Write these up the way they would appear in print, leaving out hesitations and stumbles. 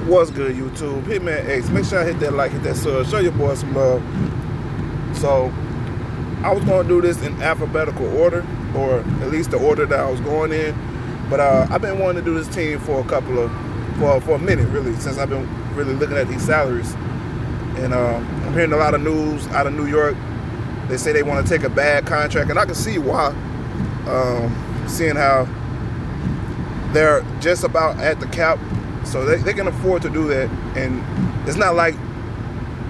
What's good, YouTube? Hitman X. Make sure I hit that like, hit that sub. Show your boy some love. So, I was going to do this in alphabetical order, or at least the order that I was going in. But I've been wanting to do this team for a minute, really, since I've been really looking at these salaries. And I'm hearing a lot of news out of New York. They say they want to take a bad contract, and I can see why. Seeing how they're just about at the cap. So they can afford to do that, and it's not like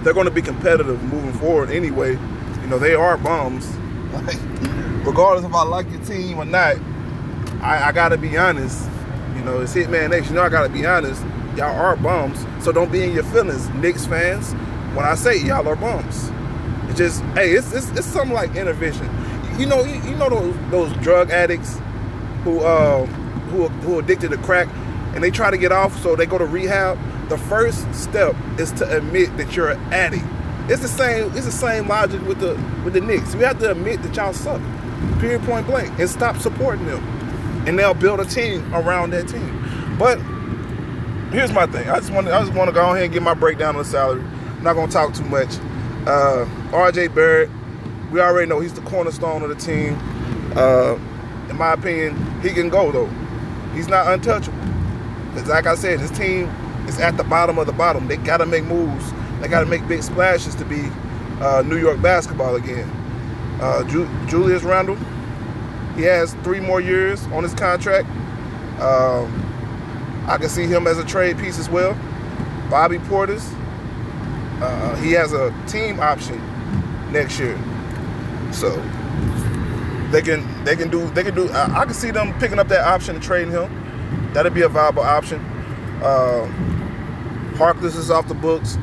they're going to be competitive moving forward anyway. You know, they are bums. Like, regardless if I like your team or not, I got to be honest. You know, it's Hitman X. You know, I got to be honest. Y'all are bums, so don't be in your feelings, Knicks fans, when I say y'all are bums. It's just, hey, it's something like intervention. You know those drug addicts who addicted to crack, and they try to get off, so they go to rehab. The first step is to admit that you're an addict. It's the same logic with the Knicks. You have to admit that y'all suck, period, point blank, and stop supporting them, and they'll build a team around that team. But here's my thing. I just want to go ahead and get my breakdown of the salary. I'm not gonna talk too much. R.J. Barrett, we already know he's the cornerstone of the team. In my opinion, he can go though. He's not untouchable. Because like I said, his team is at the bottom of the bottom. They got to make moves. They got to make big splashes to be New York basketball again. Julius Randle, he has 3 more years on his contract. I can see him as a trade piece as well. Bobby Portis, he has a team option next year. So they can do. I can see them picking up that option and trading him. That'd be a viable option. Harkless is off the books.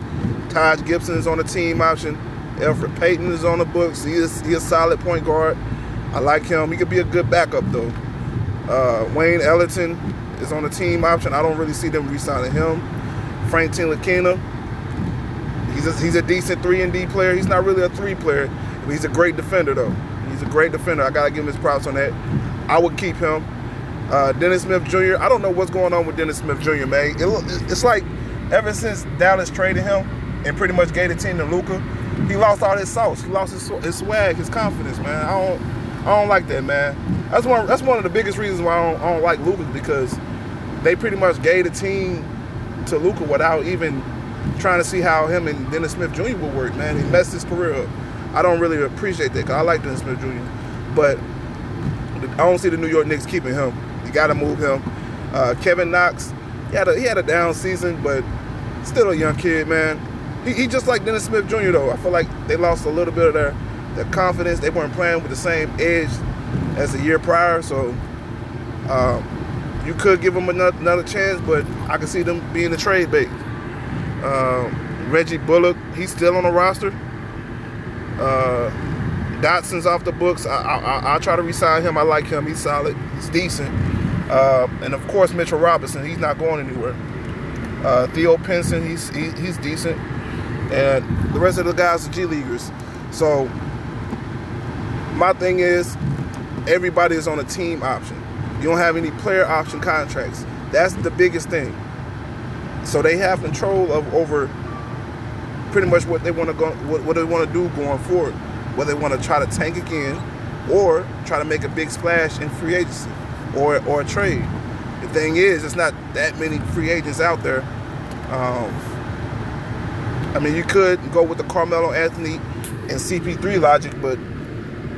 Taj Gibson is on the team option. Elfrid Payton is on the books. He is a solid point guard. I like him. He could be a good backup though. Wayne Ellington is on the team option. I don't really see them re-signing him. Frank Ntilikina, he's a decent 3-and-D player. He's not really a 3 player, but he's a great defender though. He's a great defender. I gotta give him his props on that. I would keep him. Dennis Smith Jr., I don't know what's going on with Dennis Smith Jr., man. It's like ever since Dallas traded him and pretty much gave the team to Luka, he lost all his sauce. He lost his swag, his confidence, man. I don't like that, man. That's one of the biggest reasons why I don't like Luka, because they pretty much gave the team to Luka without even trying to see how him and Dennis Smith Jr. would work, man. He messed his career up. I don't really appreciate that, because I like Dennis Smith Jr., but I don't see the New York Knicks keeping him. You got to move him. Kevin Knox, he had a down season, but still a young kid, man. He just like Dennis Smith Jr. though. I feel like they lost a little bit of their confidence. They weren't playing with the same edge as the year prior, so you could give them another chance, but I can see them being a trade bait. Reggie Bullock, he's still on the roster. Dotson's off the books. I'll try to re-sign him. I like him. He's solid. He's decent. And of course, Mitchell Robinson. He's not going anywhere. Theo Pinson. He's decent. And the rest of the guys are G Leaguers. So my thing is, everybody is on a team option. You don't have any player option contracts. That's the biggest thing. So they have control over pretty much what they want to do going forward. Whether they want to try to tank again or try to make a big splash in free agency or a trade. The thing is, it's not that many free agents out there. I mean, you could go with the Carmelo Anthony and CP3 logic, but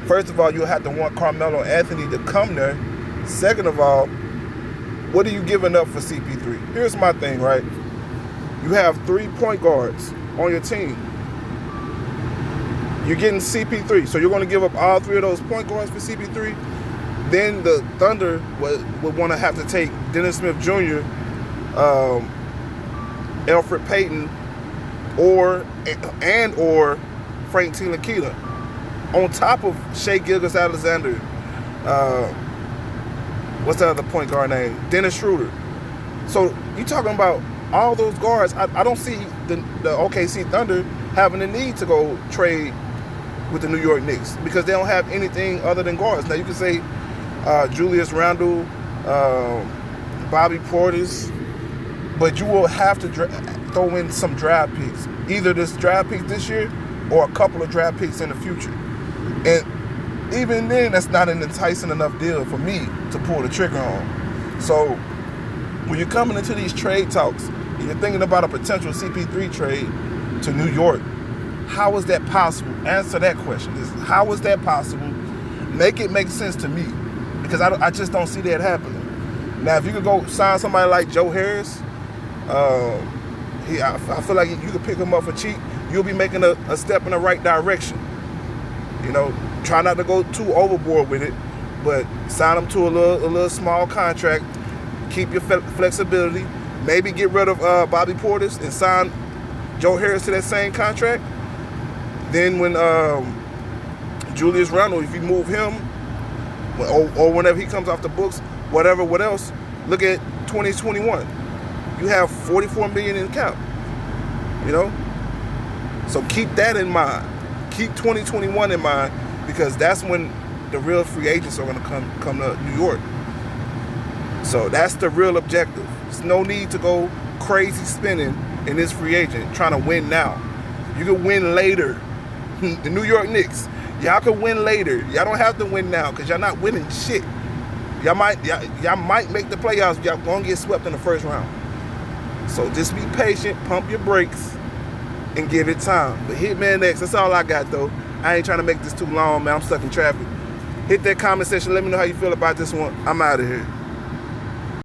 first of all, you'll have to want Carmelo Anthony to come there. Second of all, what are you giving up for CP3? Here's my thing, right? You have 3 point guards on your team. You're getting CP3, so you're going to give up all 3 of those point guards for CP3. Then the Thunder would want to have to take Dennis Smith Jr., Elfrid Payton, or Frank Ntilikina, on top of Shai Gilgeous-Alexander. What's the other point guard name? Dennis Schroeder. So you talking about all those guards. I don't see the OKC Thunder having the need to go trade with the New York Knicks because they don't have anything other than guards. Now you can say Julius Randle, Bobby Portis, but you will have to throw in some draft picks, either this draft pick this year or a couple of draft picks in the future. And even then, that's not an enticing enough deal for me to pull the trigger on. So when you're coming into these trade talks and you're thinking about a potential CP3 trade to New York, how is that possible? Answer that question. How is that possible? Make it make sense to me, because I just don't see that happening. Now, if you could go sign somebody like Joe Harris, I feel like you could pick him up for cheap. You'll be making a step in the right direction. You know, try not to go too overboard with it, but sign him to a little small contract. Keep your flexibility. Maybe get rid of Bobby Portis and sign Joe Harris to that same contract. Then when Julius Randle, if you move him, or whenever he comes off the books, what else, look at 2021. You have $44 million in cap, you know? So keep that in mind. Keep 2021 in mind, because that's when the real free agents are going to come to New York. So that's the real objective. There's no need to go crazy spending in this free agent, trying to win now. You can win later. The New York Knicks, y'all can win later. Y'all don't have to win now, because y'all not winning shit. Y'all might make the playoffs, but y'all gonna get swept in the first round. So just be patient, pump your brakes, and give it time. But Hitman X, that's all I got though. I ain't trying to make this too long, man. I'm stuck in traffic. Hit that comment section. Let me know how you feel about this one. I'm out of here.